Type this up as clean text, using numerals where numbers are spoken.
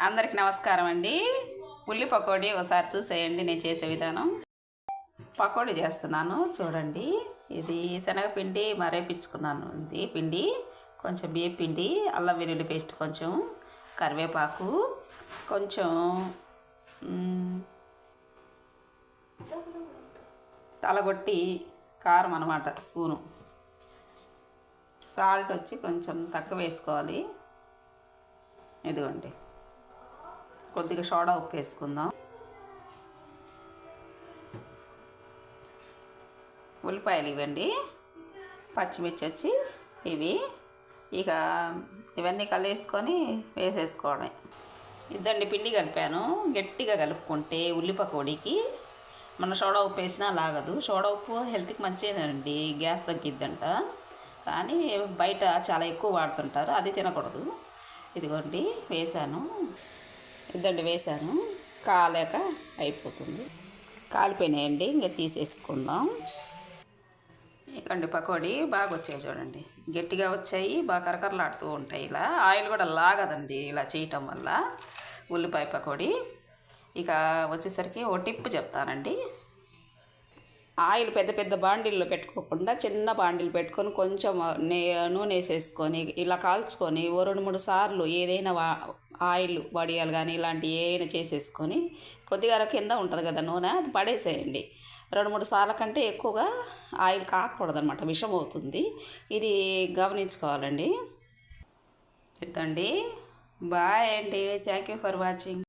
అందరికి నమస్కారం అండి. ఉల్లి పకోడీ ఒకసారి చూసేయండి నేను చేసే విధానం. పకోడీ చేస్తున్నాను చూడండి. ఇది శనగపిండి మరేపించుకున్నాను. ఇది పిండి కొంచెం బియ్యం పిండి, అల్లం వెల్లుల్లి పేస్ట్, కొంచెం కరివేపాకు, కొంచెం తలగొట్టి కారం అన్నమాట స్పూను, సాల్ట్ వచ్చి కొంచెం తక్కువ వేసుకోవాలి. ఇదిగోండి, కొద్దిగా సోడా ఉప్పు వేసుకుందాం. ఉల్లిపాయలు ఇవ్వండి, పచ్చిమిర్చి వచ్చి ఇవి, ఇక ఇవన్నీ కలిపేసుకొని వేసేసుకోవడమే. ఇద్దండి పిండి కలిపాను. గట్టిగా కలుపుకుంటే ఉల్లి పకోడీకి మన సోడా ఉప్పు వేసినా లాగదు. సోడా ఉప్పు హెల్త్కి మంచిదేనండి, గ్యాస్ తగ్గిద్దంట. కానీ బయట చాలా ఎక్కువ వాడుతుంటారు, అది తినకూడదు. ఇదిగోండి వేసాను. ఇద్దండి వేసాను, కాలేక అయిపోతుంది. కాలిపోయినాయండి, ఇంకా తీసేసుకుందాం. ఇకండి పకోడీ బాగా వచ్చాయి చూడండి, గట్టిగా వచ్చాయి, బాగా కరకరలాడుతూ ఉంటాయి. ఇలా ఆయిల్ కూడా లాగదండి ఇలా చేయటం వల్ల ఉల్లిపాయ పకోడీ. ఇక వచ్చేసరికి ఓ టిప్ చెప్తానండి. ఆయిల్ పెద్ద పెద్ద బాండిల్లో పెట్టుకోకుండా చిన్న బాండిల్ పెట్టుకొని కొంచెం నూనె వేసేసుకొని ఇలా కాల్చుకొని ఓ 2-3 సార్లు ఏదైనా ఆయిల్ వడియాలు కానీ ఇలాంటివి ఏమైనా చేసేసుకొని కొద్దిగా కింద ఉంటుంది కదా నూనె, అది పడేసేయండి. 2-3 సార్ల కంటే ఎక్కువగా ఆయిల్ కాకూడదనమాట, విషం అవుతుంది. ఇది గమనించుకోవాలండి. ఇదండి, బాయ్ అండి, థ్యాంక్ యూ ఫర్ వాచింగ్.